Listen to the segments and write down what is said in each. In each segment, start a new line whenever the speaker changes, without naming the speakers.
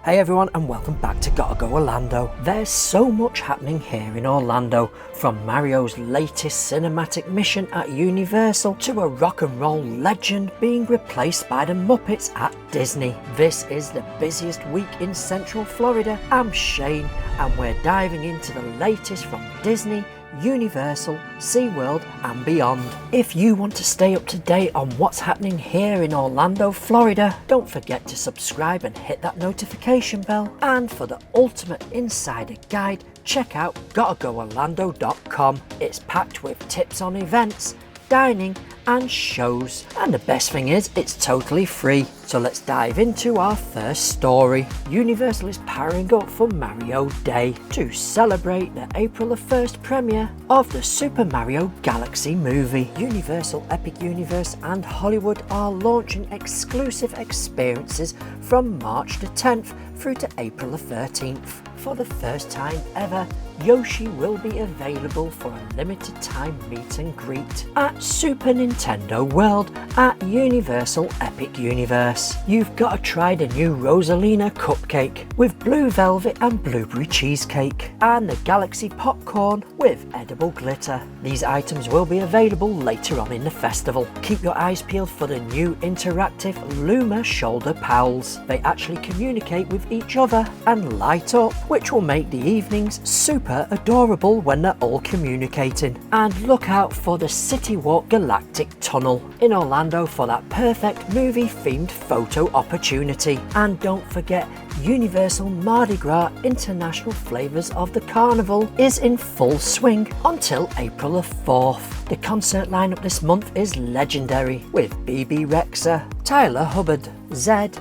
Hey everyone, and welcome back to Gotta Go Orlando. There's so much happening here in Orlando, from Mario's latest cinematic mission at Universal to a rock and roll legend being replaced by the Muppets at Disney. This is the busiest week in Central Florida. I'm Shane, and we're diving into the latest from Disney, Universal, SeaWorld and beyond. If you want to stay up to date on what's happening here in Orlando, Florida, don't forget to subscribe and hit that notification bell. And for the ultimate insider guide, check out gottagoorlando.com. It's packed with tips on events, dining and shows, and the best thing is it's totally free. So let's dive into our first story. Universal is powering up for Mario Day to celebrate the April 1st premiere of the Super Mario Galaxy movie. Universal Epic Universe and Hollywood are launching exclusive experiences from March the 10th through to April the 13th. For the first time ever, Yoshi will be available for a limited time meet and greet at Super Nintendo World at Universal Epic Universe. You've got to try the new Rosalina cupcake with blue velvet and blueberry cheesecake, and the Galaxy popcorn with edible glitter. These items will be available later on in the festival. Keep your eyes peeled for the new interactive Luma shoulder pals. They actually communicate with each other and light up, which will make the evenings super adorable when they're all communicating. And look out for the City Walk Galactic Tunnel in Orlando for that perfect movie themed photo opportunity. And don't forget, Universal Mardi Gras International Flavors of the Carnival is in full swing until April the 4th. The concert lineup this month is legendary, with BB Rexha, Tyler Hubbard, Zedd,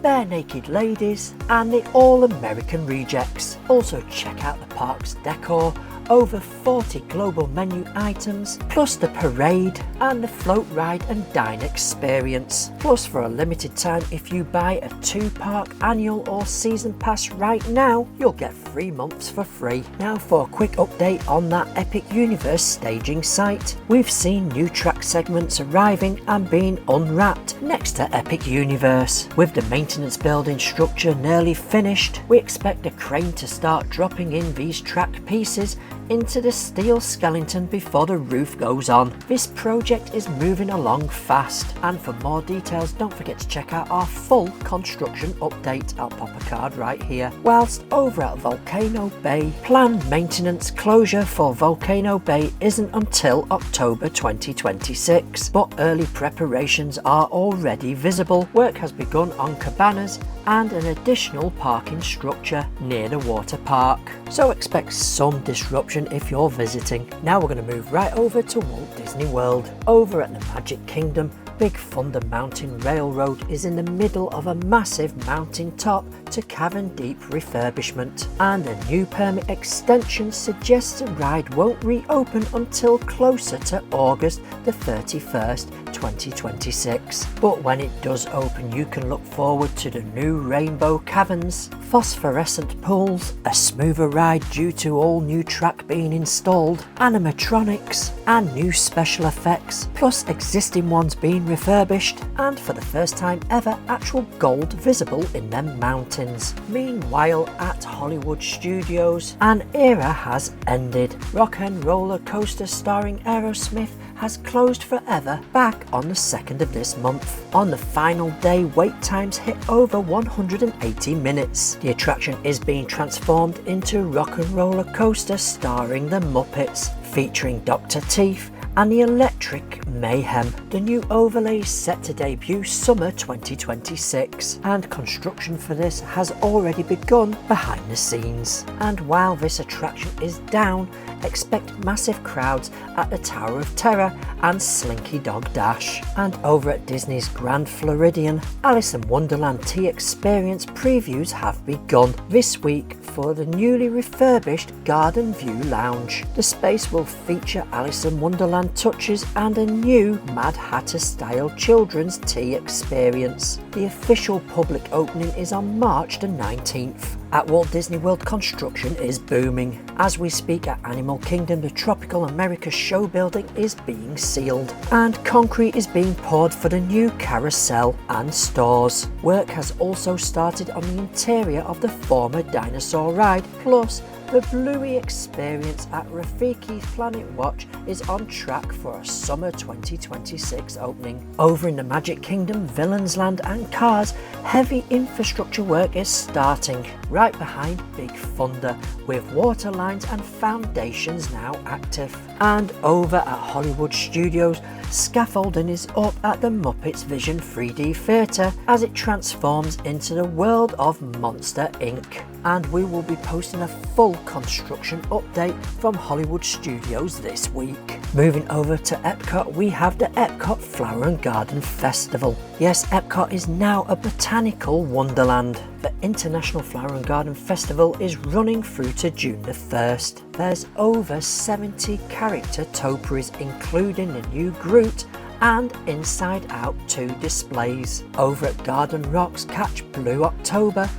Bare Naked Ladies and the All American Rejects. Also check out the park's decor, over 40 global menu items, plus the parade and the float ride and dine experience. Plus, for a limited time, if you buy a 2-park annual or season pass right now, you'll get 3 months for free. Now for a quick update on that Epic Universe staging site. We've seen new track segments arriving and being unwrapped next to Epic Universe. With the maintenance building structure nearly finished, we expect a crane to start dropping in these track pieces into the steel skeleton before the roof goes on. This project is moving along fast, and for more details don't forget to check out our full construction update. I'll pop a card right here. Whilst over at Volcano Bay, planned maintenance closure for Volcano Bay isn't until October 2026, but early preparations are already visible. Work has begun on cabanas and an additional parking structure near the water park, so expect some disruption if you're visiting. Now we're going to move right over to Walt Disney World. Over at the Magic Kingdom, Big Thunder Mountain Railroad is in the middle of a massive mountain top to Cavern Deep refurbishment, and a new permit extension suggests the ride won't reopen until closer to August the 31st, 2026. But when it does open, you can look forward to the new rainbow caverns, phosphorescent pools, a smoother ride due to all new track being installed, animatronics and new special effects, plus existing ones being refurbished, and for the first time ever, actual gold visible in them mountains. Meanwhile, at Hollywood Studios, an era has ended. Rock and Roller Coaster starring Aerosmith has closed forever back on the 2nd of this month. On the final day, wait times hit over 180 minutes. The attraction is being transformed into Rock and Roller Coaster starring the Muppets, featuring Dr. Teeth and the Electric Mayhem. The new overlay is set to debut summer 2026, and construction for this has already begun behind the scenes. And while this attraction is down, expect massive crowds at the Tower of Terror and Slinky Dog Dash. And over at Disney's Grand Floridian, Alice in Wonderland Tea Experience previews have begun this week for the newly refurbished Garden View Lounge. The space will feature Alice in Wonderland touches and a new Mad Hatter style children's tea experience. The official public opening is on March the 19th. At Walt Disney World, construction is booming. As we speak at Animal Kingdom, the Tropical America show building is being sealed and concrete is being poured for the new carousel and stores. Work has also started on the interior of the former dinosaur ride, plus the Bluey experience at Rafiki's Planet Watch is on track for a summer 2026 opening. Over in the Magic Kingdom, Villains Land and Cars, heavy infrastructure work is starting right behind Big Thunder, with water lines and foundations now active. And over at Hollywood Studios, scaffolding is up at the Muppets Vision 3D Theatre as it transforms into the world of Monster Inc. And we will be posting a full construction update from Hollywood Studios this week. Moving over to Epcot, we have the EPCOT Flower Garden Festival. Yes, Epcot is now a botanical wonderland. The International Flower and Garden Festival is running through to June the 1st. There's over 70 character topiaries, including the new Groot and Inside Out 2 displays. Over at Garden Rocks, catch Blue October,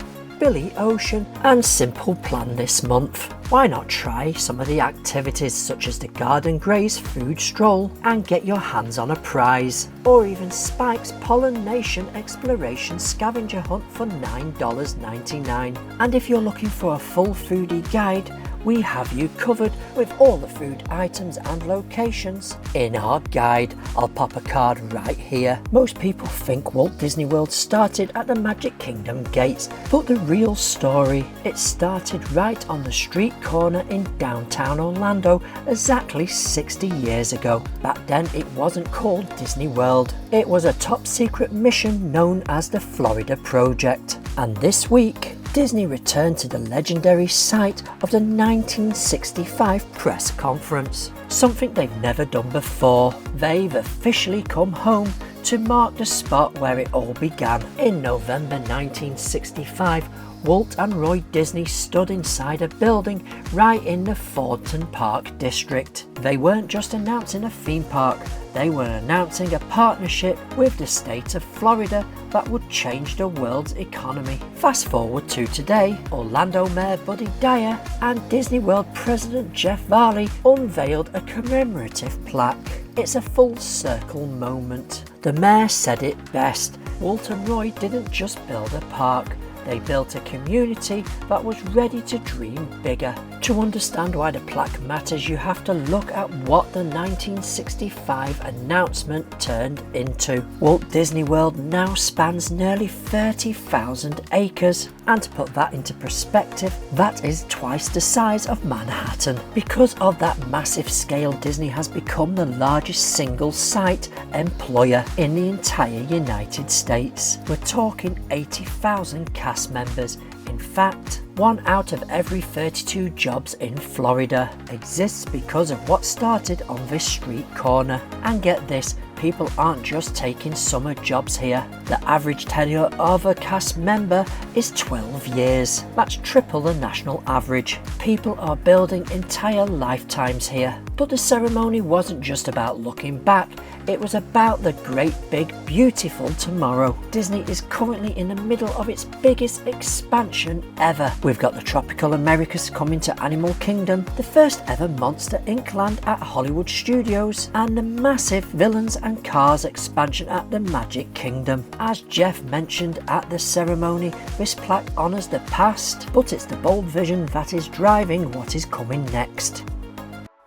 Billy Ocean and Simple Plan this month. Why not try some of the activities such as the Garden Graze food stroll and get your hands on a prize, or even Spike's Pollination Exploration scavenger hunt for $9.99. And if you're looking for a full foodie guide, we have you covered with all the food items and locations in our guide. I'll pop a card right here. Most people think Walt Disney World started at the Magic Kingdom gates, but the real story, it started right on the street corner in downtown Orlando exactly 60 years ago. Back then it wasn't called Disney World. It was a top secret mission known as the Florida Project. And this week, Disney returned to the legendary site of the 1965 press conference, something they've never done before. They've officially come home to mark the spot where it all began. In November 1965, Walt and Roy Disney stood inside a building right in the Thornton Park district. They weren't just announcing a theme park, they were announcing a partnership with the state of Florida that would change the world's economy. Fast forward to today, Orlando Mayor Buddy Dyer and Disney World President Jeff Varley unveiled a commemorative plaque. It's a full circle moment. The mayor said it best. Walt and Roy didn't just build a park, they built a community that was ready to dream bigger. To understand why the plaque matters, you have to look at what the 1965 announcement turned into. Walt Disney World now spans nearly 30,000 acres, and to put that into perspective, that is twice the size of Manhattan. Because of that massive scale, Disney has become the largest single site employer in the entire United States. We're talking 80,000 cast members. In fact, 1 out of every 32 jobs in Florida exists because of what started on this street corner. And get this, people aren't just taking summer jobs here. The average tenure of a cast member is 12 years. That's triple the national average. People are building entire lifetimes here. But the ceremony wasn't just about looking back, it was about the great big beautiful tomorrow. Disney is currently in the middle of its biggest expansion ever. We've got the Tropical Americas coming to Animal Kingdom, the first ever Monster Inc. land at Hollywood Studios, and the massive Villains and Cars expansion at the Magic Kingdom. As Jeff mentioned at the ceremony, this plaque honours the past, but it's the bold vision that is driving what is coming next.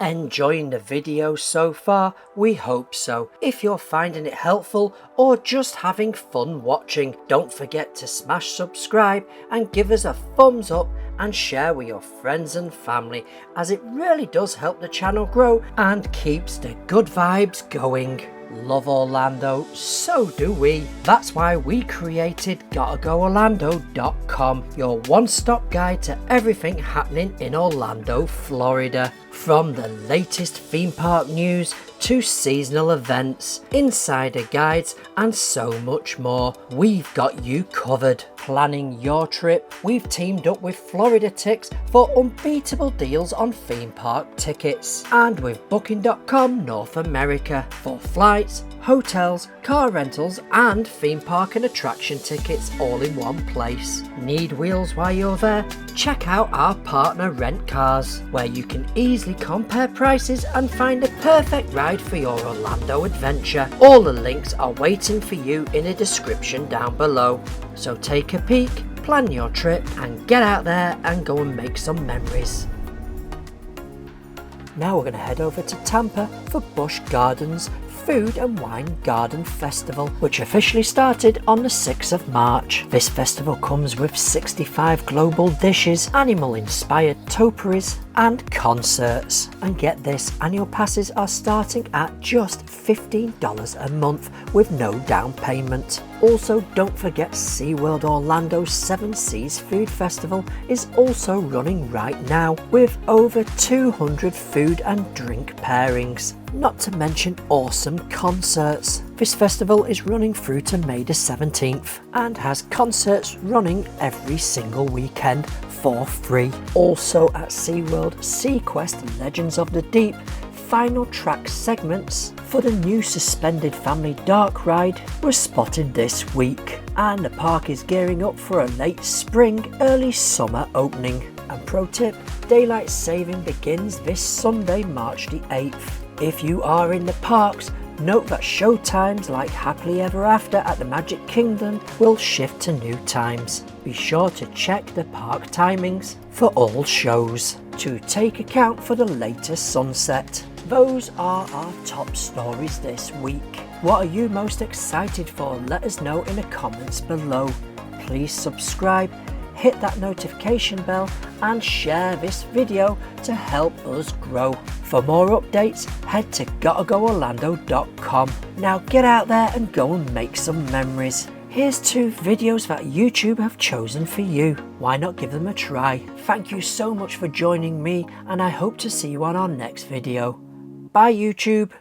Enjoying the video so far? We hope so. If you're finding it helpful or just having fun watching, don't forget to smash subscribe and give us a thumbs up and share with your friends and family, as it really does help the channel grow and keeps the good vibes going. Love Orlando, so do we. That's why we created GottaGoOrlando.com, your one-stop guide to everything happening in Orlando, Florida. From the latest theme park news to seasonal events, insider guides and so much more, we've got you covered. Planning your trip? We've teamed up with Floridatix for unbeatable deals on theme park tickets, and with Booking.com North America for flights, hotels, car rentals and theme park and attraction tickets all in one place. Need wheels while you're there? Check out our partner RentCars, where you can easily compare prices and find a perfect ride for your Orlando adventure. All the links are waiting for you in the description down below. So take a peek, plan your trip and get out there and go and make some memories. Now we're going to head over to Tampa for Busch Gardens Food and Wine Garden Festival, which officially started on the 6th of March. This festival comes with 65 global dishes, animal-inspired topiaries and concerts. And get this, annual passes are starting at just $15 a month with no down payment. Also, don't forget SeaWorld Orlando's 7 Seas Food Festival is also running right now with over 200 food and drink pairings, not to mention awesome concerts. This festival is running through to May the 17th and has concerts running every single weekend for free. Also at SeaWorld, SeaQuest Legends of the Deep final track segments for the new suspended family dark ride were spotted this week, and the park is gearing up for a late spring, early summer opening. And pro tip, daylight saving begins this Sunday, March the 8th. If you are in the parks, note that show times like Happily Ever After at the Magic Kingdom will shift to new times. Be sure to check the park timings for all shows to take account for the latest sunset. Those are our top stories this week. What are you most excited for? Let us know in the comments below. Please subscribe, hit that notification bell and share this video to help us grow. For more updates, head to gottagoorlando.com. Now get out there and go and make some memories. Here's 2 videos that YouTube have chosen for you. Why not give them a try? Thank you so much for joining me and I hope to see you on our next video. Bye YouTube.